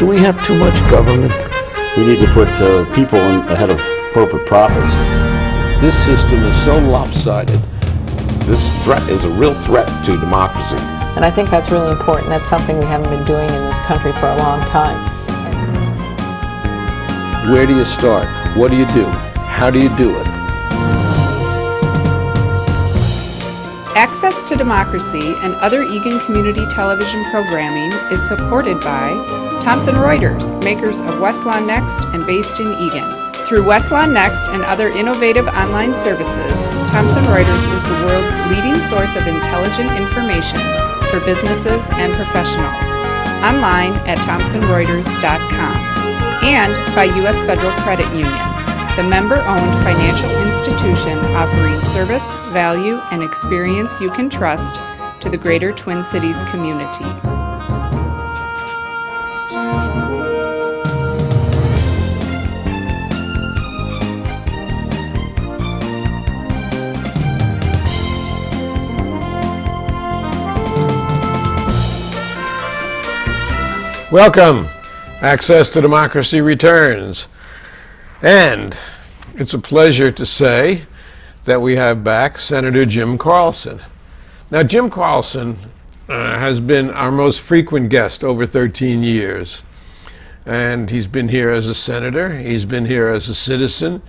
Do we have too much government? We need to put people ahead of corporate profits. This system is so lopsided. This threat is a real threat to democracy. And I think that's really important. That's something we haven't been doing in this country for a long time. Where do you start? What do you do? How do you do it? Access to Democracy and other Eagan community television programming is supported by Thomson Reuters, makers of Westlaw Next and based in Eagan. Through Westlaw Next and other innovative online services, Thomson Reuters is the world's leading source of intelligent information for businesses and professionals. Online at thomsonreuters.com. And by U.S. Federal Credit Union, the member-owned financial institution offering service, value, and experience you can trust to the greater Twin Cities community. Welcome. Access to Democracy returns. And it's a pleasure to say that we have back Senator Jim Carlson. Now, Jim Carlson has been our most frequent guest over 13 years. And he's been here as a senator. He's been here as a citizen.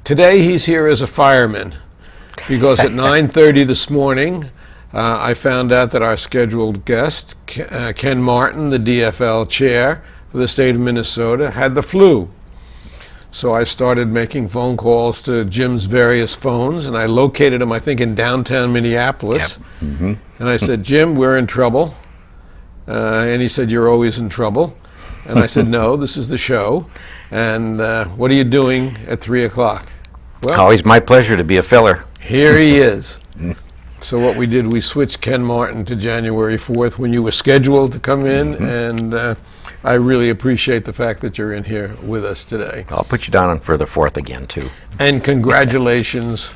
Today, he's here as a fireman. Because at 9:30 this morning, I found out that our scheduled guest, Ken Martin, the DFL chair for the state of Minnesota, had the flu. So I started making phone calls to Jim's various phones, and I located him, I think, in downtown Minneapolis. Yep. Mm-hmm. And I said, Jim, we're in trouble. And he said, you're always in trouble. And I said, no, this is the show. And what are you doing at 3 o'clock? Well, always my pleasure to be a filler. Here he is. So what we did, we switched Ken Martin to January 4th when you were scheduled to come in, and I really appreciate the fact that you're in here with us today. I'll put you down for the 4th again, too. And congratulations,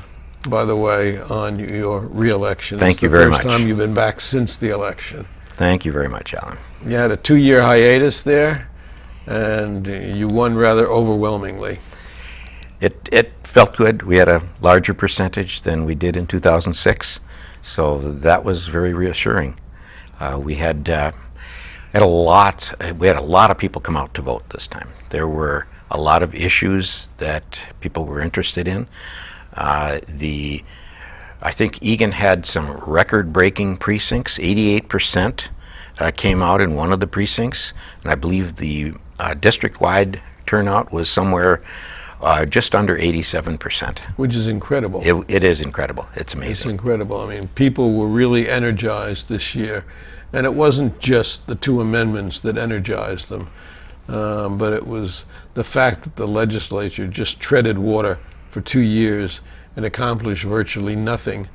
by the way, on your re-election. Thank you very much. It's the first time you've been back since the election. Thank you very much, Alan. You had a 2-year hiatus there, and you won rather overwhelmingly. It felt good. We had a larger percentage than we did in 2006. So that was very reassuring. We had a lot of people come out to vote this time. There were a lot of issues that people were interested in. I think Eagan had some record-breaking precincts. 88% came out in one of the precincts, and I believe the district-wide turnout was somewhere just under 87%. Which is incredible. It is incredible. It's amazing. It's incredible. I mean, people were really energized this year. And it wasn't just the 2 amendments that energized them, but it was the fact that the legislature just treaded water for 2 years and accomplished virtually nothing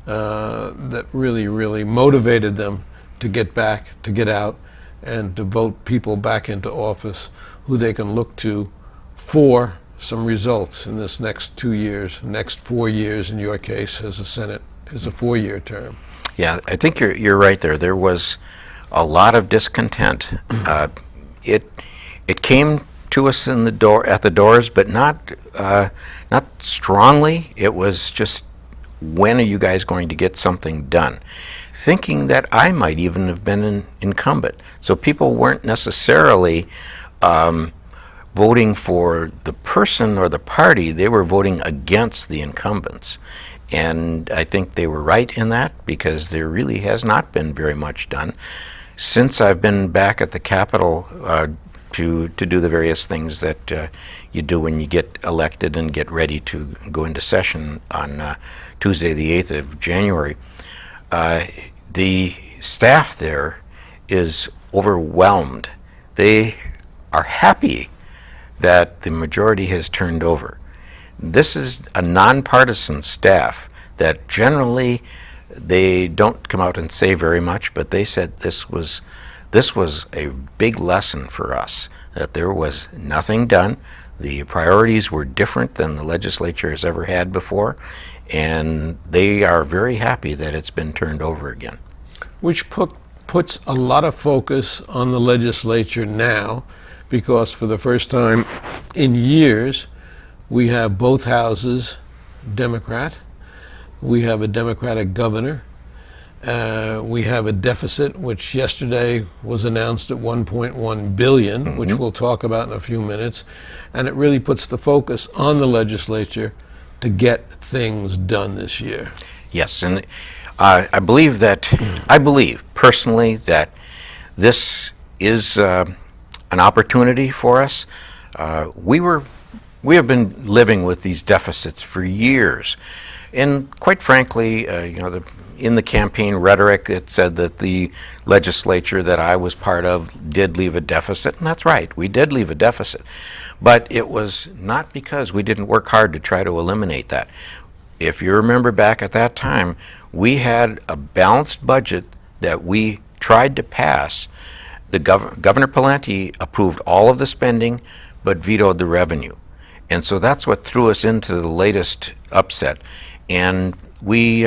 that really, really motivated them to get back, to get out, and to vote people back into office who they can look to for some results in this next 2 years, next 4 years in your case as a Senate, as a 4-year term. Yeah, I think you're right there. There was a lot of discontent. It came to us at the doors, but not strongly. It was just, when are you guys going to get something done? Thinking that I might even have been an incumbent. So people weren't necessarily voting for the person or the party. They were voting against the incumbents. And I think they were right in that, because there really has not been very much done since I've been back at the Capitol to do the various things that you do when you get elected and get ready to go into session on Tuesday, the 8th of January. The staff there is overwhelmed. They are happy that the majority has turned over. This is a nonpartisan staff that generally they don't come out and say very much, but they said this was a big lesson for us, that there was nothing done. The priorities were different than the legislature has ever had before, and they are very happy that it's been turned over again. Which put puts a lot of focus on the legislature now, because for the first time in years, we have both houses Democrat. We have a Democratic governor. We have a deficit, which yesterday was announced at $1.1 billion, which we'll talk about in a few minutes. And it really puts the focus on the legislature to get things done this year. Yes, and I believe personally that this is an opportunity for us. We have been living with these deficits for years, and quite frankly, in the campaign rhetoric, it said that the legislature that I was part of did leave a deficit, and that's right, we did leave a deficit. But it was not because we didn't work hard to try to eliminate that. If you remember back at that time, we had a balanced budget that we tried to pass. The Governor Pawlenty approved all of the spending, but vetoed the revenue. And so that's what threw us into the latest upset. And we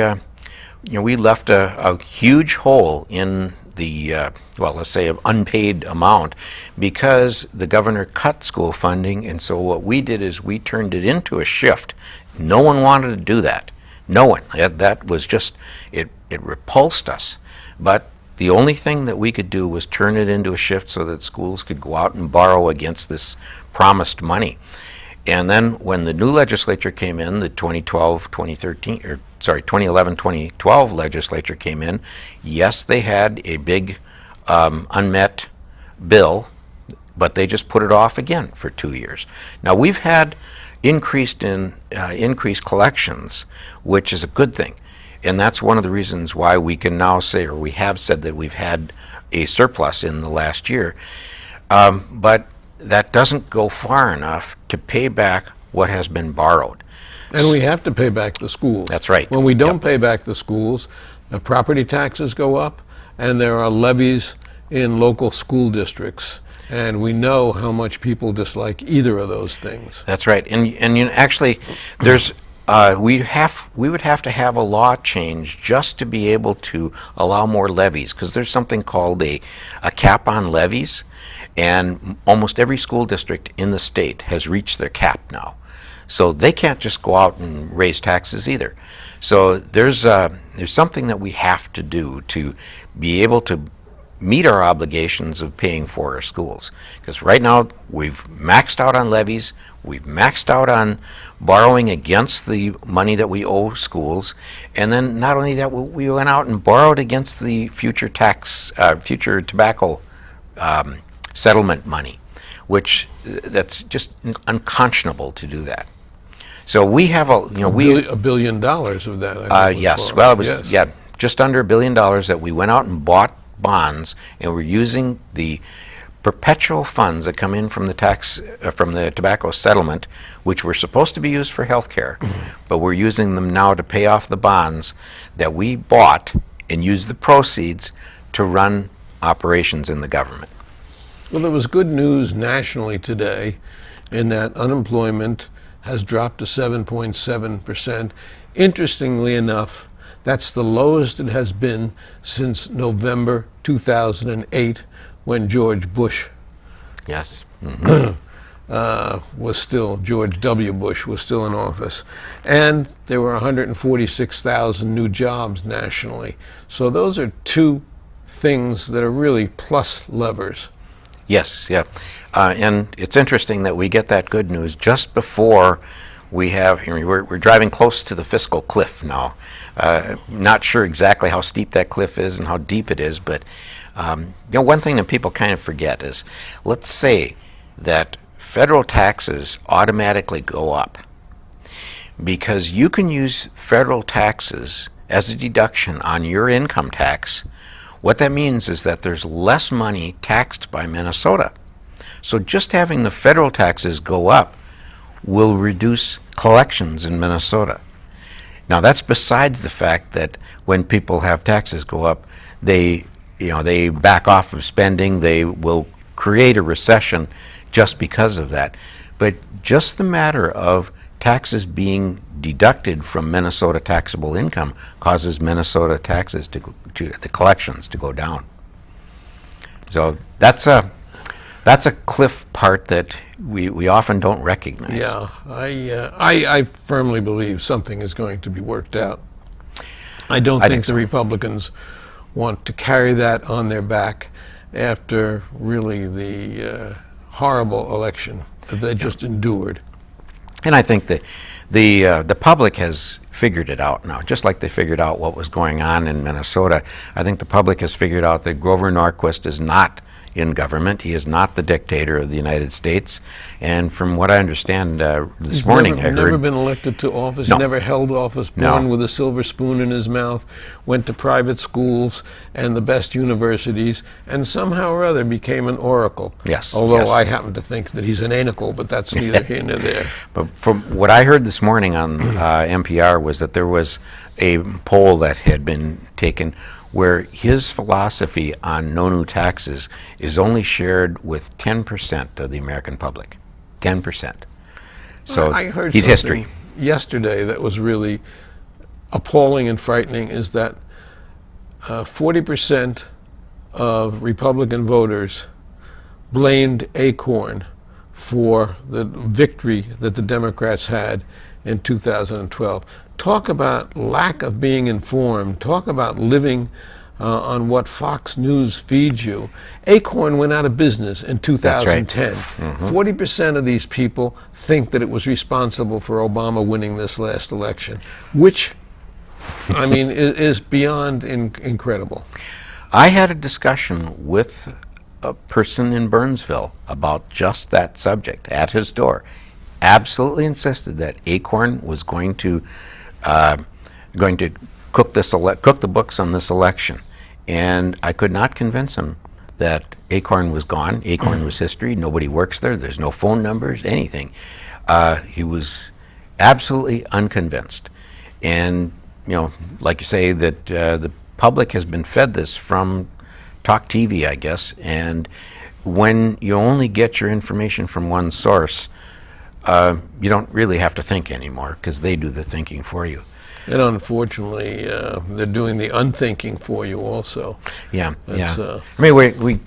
left a huge hole in the, let's say, an unpaid amount, because the governor cut school funding. And so what we did is we turned it into a shift. No one wanted to do that. No one. That was just, it repulsed us. But the only thing that we could do was turn it into a shift so that schools could go out and borrow against this promised money. And then when the new legislature came in, the 2011-2012 legislature came in, yes, they had a big unmet bill, but they just put it off again for 2 years. Now we've had increased collections, which is a good thing. And that's one of the reasons why we can now say, or we have said, that we've had a surplus in the last year. But that doesn't go far enough to pay back what has been borrowed. And we have to pay back the schools. That's right. When we don't pay back the schools, property taxes go up, and there are levies in local school districts. And we know how much people dislike either of those things. That's right. And actually, there's we would have to have a law change just to be able to allow more levies, because there's something called a cap on levies, and almost every school district in the state has reached their cap now. So they can't just go out and raise taxes either. So there's something that we have to do to be able to meet our obligations of paying for our schools. Because right now we've maxed out on levies, we've maxed out on borrowing against the money that we owe schools, and then not only that, we went out and borrowed against the future tobacco settlement money, which that's just unconscionable to do that. So we have $1 billion of that. I think yes, well, it was just under $1 billion that we went out and bought bonds, and we're using the perpetual funds that come in from the tobacco settlement, which were supposed to be used for health care, but we're using them now to pay off the bonds that we bought and use the proceeds to run operations in the government. Well, there was good news nationally today in that unemployment has dropped to 7.7%. Interestingly enough, that's the lowest it has been since November 2008, when George Bush Yes. was still, George W. Bush was still in office. And there were 146,000 new jobs nationally. So those are two things that are really plus levers. Yes, yeah. And it's interesting that we get that good news just before we have, we're driving close to the fiscal cliff now. Not sure exactly how steep that cliff is and how deep it is, but one thing that people kind of forget is, let's say that federal taxes automatically go up, because you can use federal taxes as a deduction on your income tax. What that means is that there's less money taxed by Minnesota. So just having the federal taxes go up will reduce collections in Minnesota. Now that's besides the fact that when people have taxes go up, they back off of spending, they will create a recession just because of that. But just the matter of taxes being deducted from Minnesota taxable income causes Minnesota taxes the collections to go down. So that's a cliff part that we often don't recognize. Yeah, I firmly believe something is going to be worked out. I don't think the Republicans want to carry that on their back after really the horrible election that they just endured. And I think that the public has figured it out now, just like they figured out what was going on in Minnesota. I think the public has figured out that Grover Norquist is not in government. He is not the dictator of the United States. And from what I understand this morning, I heard... Never been elected to office, No. never held office, born with a silver spoon in his mouth, went to private schools and the best universities, and somehow or other became an oracle. Yes. Although yes. I happen to think that he's an anacle, but that's neither here nor there. But from what I heard this morning on NPR was that there was a poll that had been taken where his philosophy on no new taxes is only shared with 10% of the American public. 10%. So I heard he's something history. yesterday that was really appalling and frightening, is that 40% of Republican voters blamed Acorn for the victory that the Democrats had in 2012. Talk about lack of being informed. Talk about living on what Fox News feeds you. Acorn went out of business in 2010. 40% of these people think that it was responsible for Obama winning this last election, which, I mean, is beyond incredible. I had a discussion with a person in Burnsville about just that subject at his door. Absolutely insisted that Acorn was going to cook the books on this election, and I could not convince him that Acorn was gone. Acorn was history. Nobody works there. There's no phone numbers, anything. He was absolutely unconvinced, and like you say, that the public has been fed this from talk TV, I guess, and when you only get your information from one source, you don't really have to think anymore because they do the thinking for you. And unfortunately, they're doing the unthinking for you also. Yeah, That's, yeah. I mean,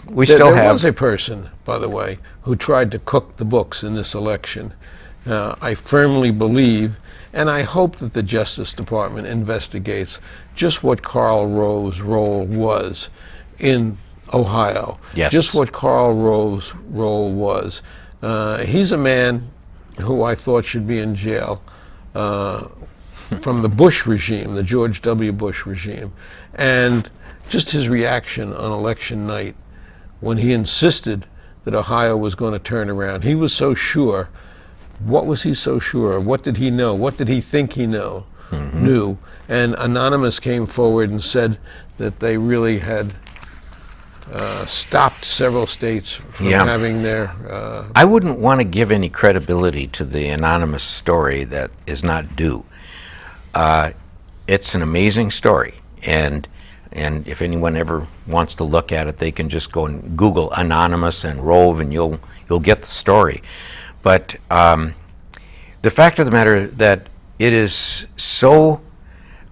we still have... There was a person, by the way, who tried to cook the books in this election. I firmly believe, and I hope that the Justice Department investigates just what Karl Rove's role was in Ohio. Yes. Just what Karl Rove's role was. He's a man who I thought should be in jail from the Bush regime, the George W. Bush regime. And just his reaction on election night when he insisted that Ohio was going to turn around. He was so sure. What was he so sure of? What did he know? What did he think he knew? And Anonymous came forward and said that they really had stopped several states from having their... I wouldn't want to give any credibility to the Anonymous story that is not due. It's an amazing story, and if anyone ever wants to look at it, they can just go and Google Anonymous and Rove, and you'll get the story. But the fact of the matter that it is so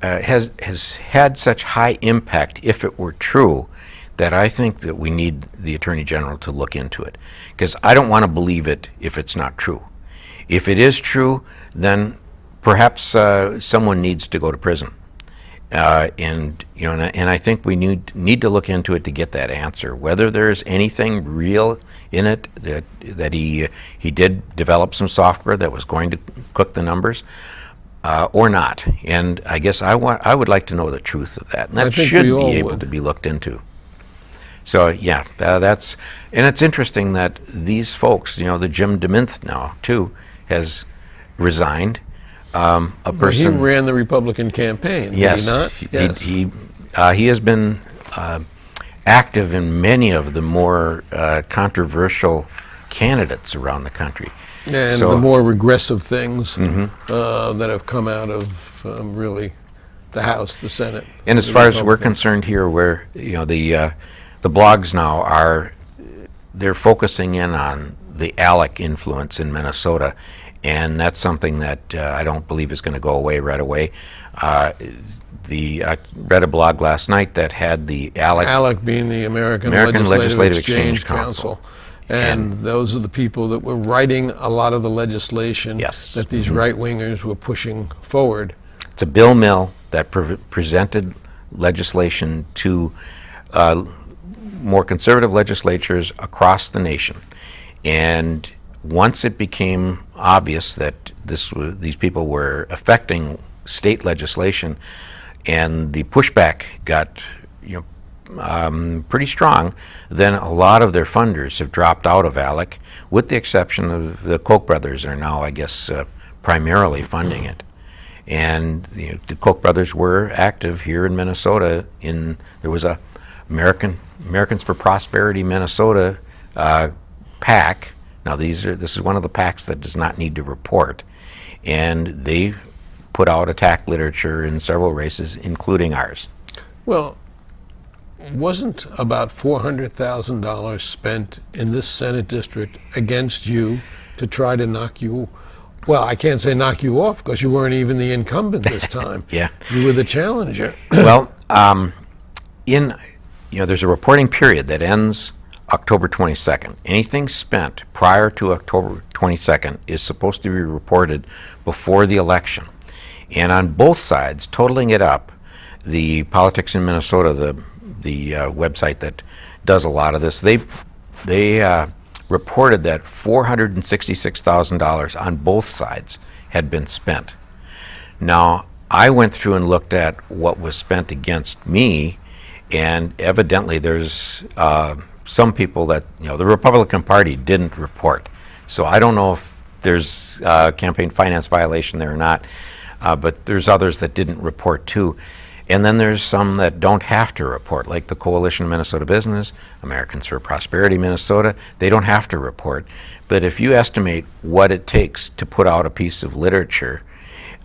has had such high impact, if it were true, that I think that we need the Attorney General to look into it, because I don't want to believe it if it's not true. If it is true, then perhaps someone needs to go to prison, and I think we need to look into it to get that answer. Whether there's anything real in it, that he did develop some software that was going to cook the numbers, or not. And I guess I would like to know the truth of that, and that should be able to be looked into. So yeah, and it's interesting that these folks, the Jim DeMint now too has resigned. A person. He ran the Republican campaign. Yes, did he not? Yes. He has been active in many of the more controversial candidates around the country. And so, the more regressive things that have come out of really the House, the Senate. And as far as we're concerned here, where the blogs now they're focusing in on the ALEC influence in Minnesota, and that's something that I don't believe is going to go away right away. I read a blog last night that had the ALEC being the American Legislative Exchange Council. And those are the people that were writing a lot of the legislation that these right-wingers were pushing forward. It's a bill mill that presented legislation to more conservative legislatures across the nation. And once it became obvious that these people were affecting state legislation, and the pushback got pretty strong, then a lot of their funders have dropped out of ALEC, with the exception of the Koch brothers are now, I guess, primarily funding it. And the Koch brothers were active here in Minnesota. There was a Americans for Prosperity Minnesota PAC. Now this is one of the PACs that does not need to report, and they put out attack literature in several races, including ours. Well, wasn't about $400,000 spent in this Senate district against you to try to knock you, well, I can't say knock you off because you weren't even the incumbent this time. Yeah. You were the challenger. Well, there's a reporting period that ends October 22nd. Anything spent prior to October 22nd is supposed to be reported before the election. And on both sides, totaling it up, the Politics in Minnesota, the website that does a lot of this, they reported that $466,000 on both sides had been spent. Now, I went through and looked at what was spent against me, and evidently there's some people that, the Republican Party didn't report. So I don't know if there's a campaign finance violation there or not, but there's others that didn't report too. And then there's some that don't have to report, like the Coalition of Minnesota Business, Americans for Prosperity Minnesota. They don't have to report. But if you estimate what it takes to put out a piece of literature,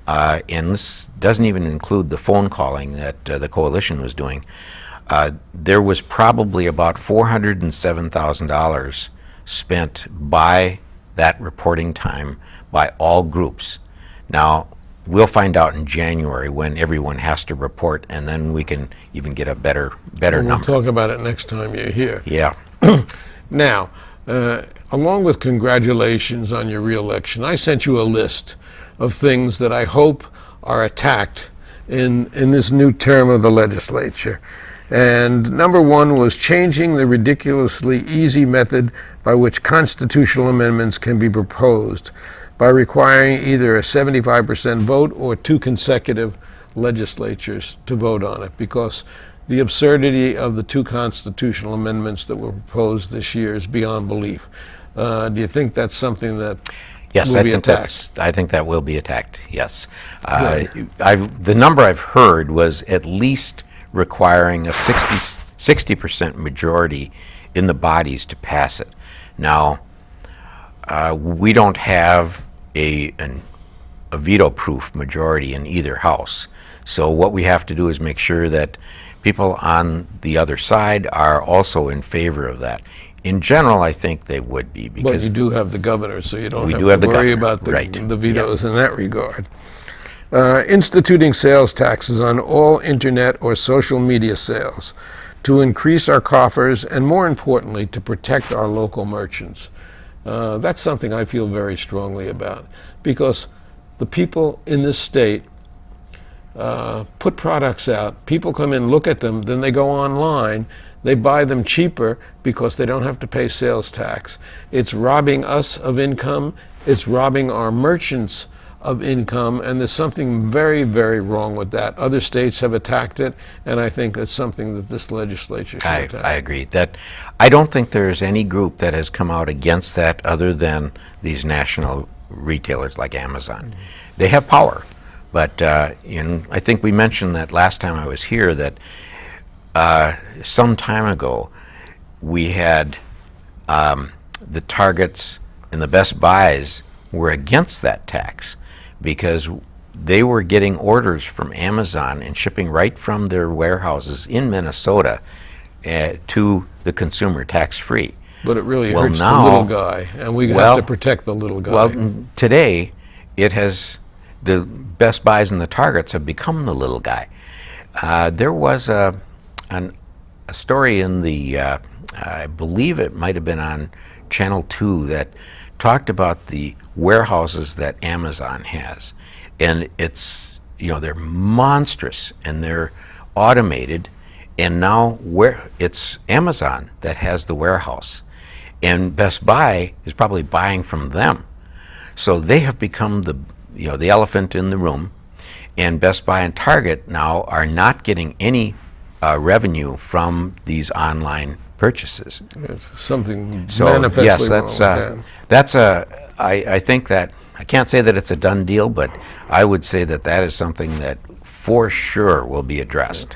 and this doesn't even include the phone calling that the coalition was doing, there was probably about $407,000 spent by that reporting time by all groups. Now, we'll find out in January when everyone has to report, and then we can even get a better number. We'll talk about it next time you're here. Yeah. Now, along with congratulations on your reelection, I sent you a list of things that I hope are attacked in this new term of the legislature. And number one was changing the ridiculously easy method by which constitutional amendments can be proposed, by requiring either a 75% vote or 2 consecutive legislatures to vote on it, because the absurdity of the 2 constitutional amendments that were proposed this year is beyond belief. Do you think that's something that will be attacked? I think that will be attacked, yes. The number I've heard was at least requiring a 60% majority in the bodies to pass it. Now, we don't have a veto-proof majority in either house. So what we have to do is make sure that people on the other side are also in favor of that. In general, I think they would be, because but you do have the governor, so you don't have to the worry governor, about the right. vetoes in that regard. Instituting sales taxes on all internet or social media sales to increase our coffers and, more importantly, to protect our local merchants. That's something I feel very strongly about, because the people in this state put products out. People come in, look at them, then they go online. They buy them cheaper because they don't have to pay sales tax. It's robbing us of income. It's robbing our merchants of income, and there's something very, very wrong with that. Other states have attacked it, and I think it's something that this legislature should attack. I agree. I don't think there's any group that has come out against that other than these national retailers like Amazon. They have power, but I think we mentioned that last time I was here, that some time ago we had the Targets and the Best Buys were against that tax, because they were getting orders from Amazon and shipping right from their warehouses in Minnesota to the consumer tax-free. But it really hurts the little guy, and we have to protect the little guy. Well, today, the Best Buys and the Targets have become the little guy. There was a story in the, I believe it might have been on Channel 2, that talked about the warehouses that Amazon has. And it's, they're monstrous and they're automated. And now it's Amazon that has the warehouse. And Best Buy is probably buying from them. So they have become the elephant in the room. And Best Buy and Target now are not getting any revenue from these online purchases. It's something So manifestly yes, wrong. I think that, I can't say that it's a done deal, but I would say that that is something that for sure will be addressed.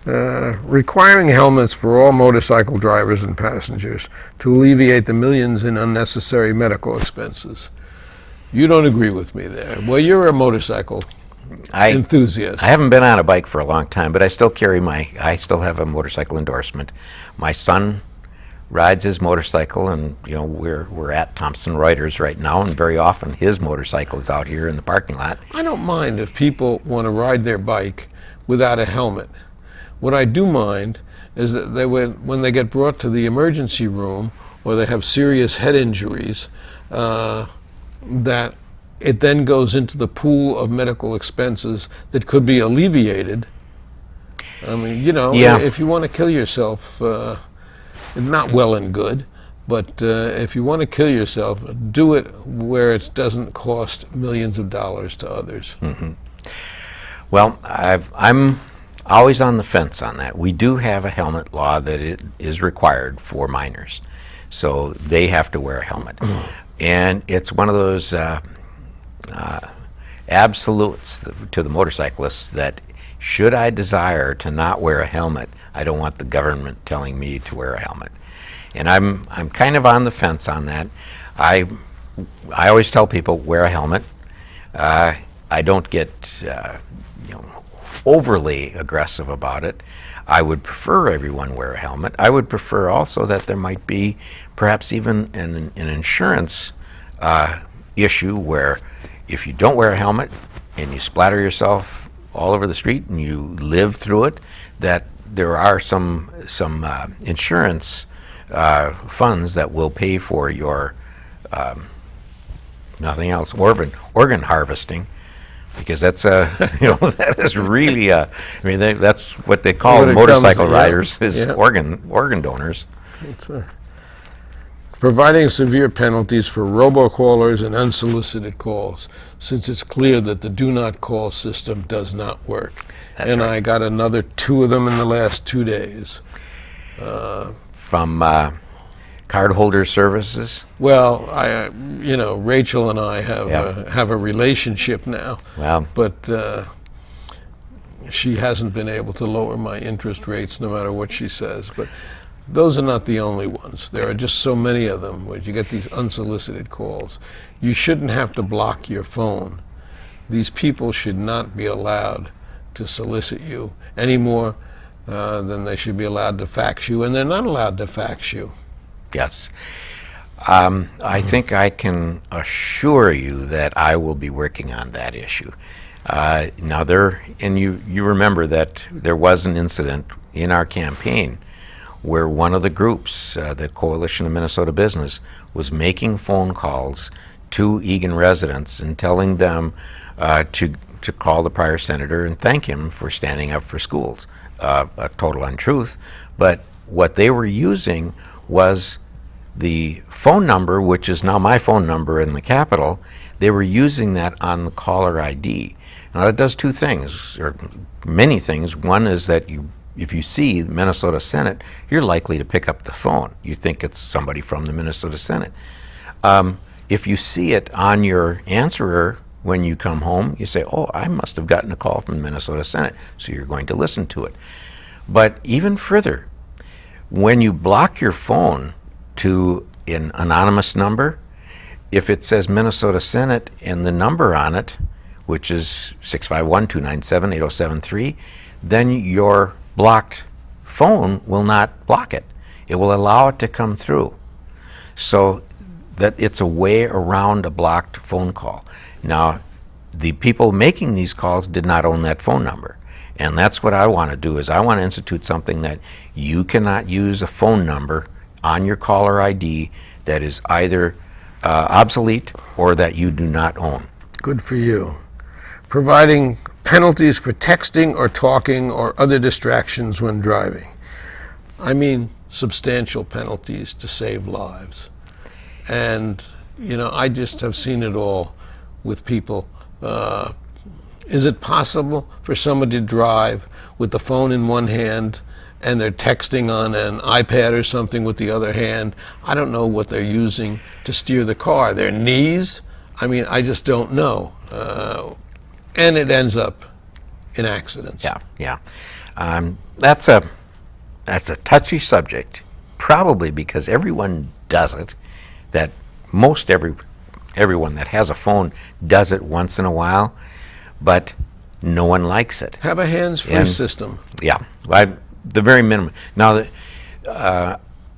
Requiring helmets for all motorcycle drivers and passengers to alleviate the millions in unnecessary medical expenses. You don't agree with me there. Well, you're a motorcycle enthusiast. I haven't been on a bike for a long time, but I still I still have a motorcycle endorsement. My son rides his motorcycle, and we're at Thomson Reuters right now, and very often his motorcycle is out here in the parking lot. I don't mind if people want to ride their bike without a helmet. What I do mind is that when they get brought to the emergency room or they have serious head injuries, that it then goes into the pool of medical expenses that could be alleviated. I mean, if you want to kill yourself, not well and good, but if you want to kill yourself, do it where it doesn't cost millions of dollars to others. Mm-hmm. Well, I'm always on the fence on that. We do have a helmet law that it is required for minors, so they have to wear a helmet. And it's one of those absolutes to the motorcyclists that should I desire to not wear a helmet, I don't want the government telling me to wear a helmet. And I'm kind of on the fence on that. I always tell people wear a helmet. I don't get overly aggressive about it. I would prefer everyone wear a helmet. I would prefer also that there might be perhaps even an insurance issue where if you don't wear a helmet and you splatter yourself all over the street and you live through it, that there are some insurance funds that will pay for your nothing else, organ harvesting. Because that's that is really that's what they call motorcycle riders is organ donors. It's providing severe penalties for robocallers and unsolicited calls, since it's clear that the do not call system does not work. That's right. I got another 2 of them in the last 2 days. From cardholder services. Well, Rachel and I have a relationship now. Wow. But she hasn't been able to lower my interest rates no matter what she says. But those are not the only ones. There are just so many of them where you get these unsolicited calls. You shouldn't have to block your phone. These people should not be allowed to solicit you any more than they should be allowed to fax you, and they're not allowed to fax you. Yes. I think I can assure you that I will be working on that issue. Now you remember that there was an incident in our campaign where one of the groups, the Coalition of Minnesota Business, was making phone calls to Eagan residents and telling them to call the prior senator and thank him for standing up for schools. A total untruth, but what they were using was the phone number, which is now my phone number in the Capitol. They were using that on the caller ID. Now that does 2 things, or many things. One is that if you see the Minnesota Senate, you're likely to pick up the phone. You think it's somebody from the Minnesota Senate. If you see it on your answerer when you come home, you say, oh, I must have gotten a call from the Minnesota Senate, so you're going to listen to it. But even further, when you block your phone to an anonymous number, if it says Minnesota Senate and the number on it, which is 651-297-8073, then your blocked phone will not block it. It will allow it to come through. So that it's a way around a blocked phone call. Now, the people making these calls did not own that phone number. And that's what I want to do, is I want to institute something that you cannot use a phone number on your caller ID that is either obsolete or that you do not own. Good for you. Providing penalties for texting or talking or other distractions when driving. I mean, substantial penalties to save lives. And, you know, I just have seen it all with people. Is it possible for somebody to drive with the phone in one hand and they're texting on an iPad or something with the other hand? I don't know what they're using to steer the car. Their knees? I mean, I just don't know. And it ends up in accidents. Yeah. That's a touchy subject, probably because everyone does it. That everyone that has a phone does it once in a while, but no one likes it. Have a hands-free system. Yeah, the very minimum. Now,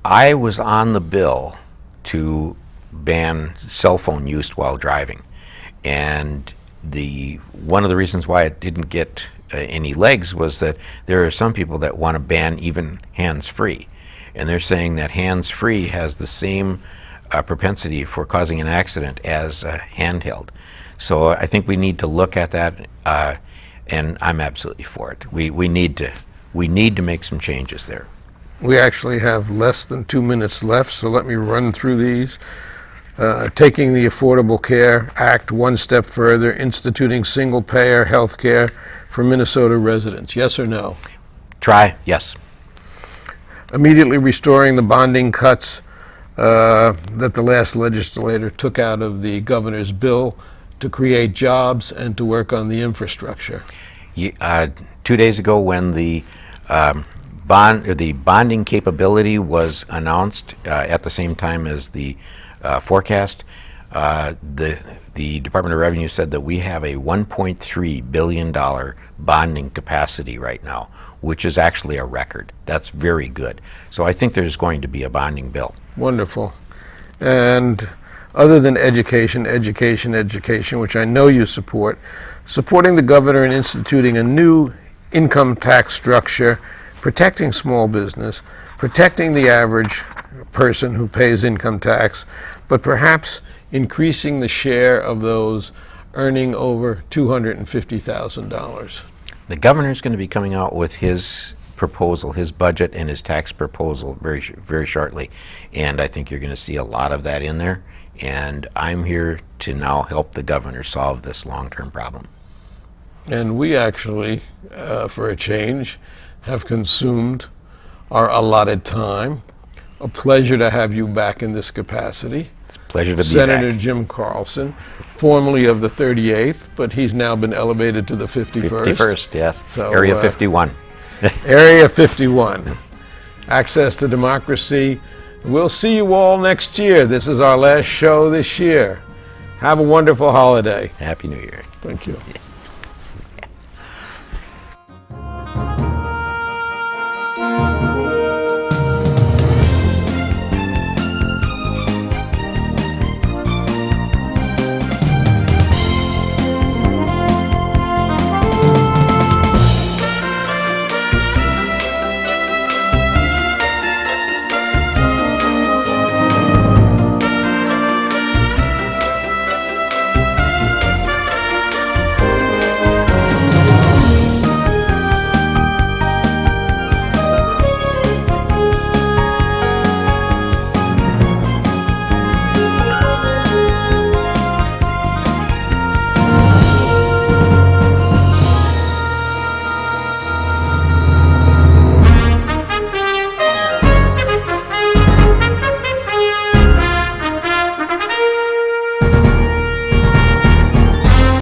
I was on the bill to ban cell phone use while driving, and one of the reasons why it didn't get any legs was that there are some people that want to ban even hands-free, and they're saying that hands-free has the same propensity for causing an accident as a handheld. So I think we need to look at that, and I'm absolutely for it. We need to make some changes there. We actually have less than 2 minutes left, so let me run through these. Taking the Affordable Care Act one step further, instituting single-payer health care for Minnesota residents. Yes or no? Try, yes. Immediately restoring the bonding cuts that the last legislator took out of the governor's bill to create jobs and to work on the infrastructure. 2 days ago, when the bonding capability was announced at the same time as the forecast, the Department of Revenue said that we have a $1.3 billion bonding capacity right now, which is actually a record. That's very good. So I think there's going to be a bonding bill. Wonderful. And other than education, which I know you support, supporting the governor in instituting a new income tax structure, protecting small business, protecting the average person who pays income tax, but perhaps increasing the share of those earning over $250,000. The governor is going to be coming out with his proposal, his budget and his tax proposal very shortly, and I think you're going to see a lot of that in there, and I'm here to now help the governor solve this long-term problem. And we actually, for a change, have consumed our allotted time. A pleasure to have you back in this capacity. It's a pleasure to be Senator back. Jim Carlson, formerly of the 38th, but he's now been elevated to the 51st. 51st, yes. So, Area 51. Area 51. Access to Democracy. We'll see you all next year. This is our last show this year. Have a wonderful holiday. Happy New Year. Thank you.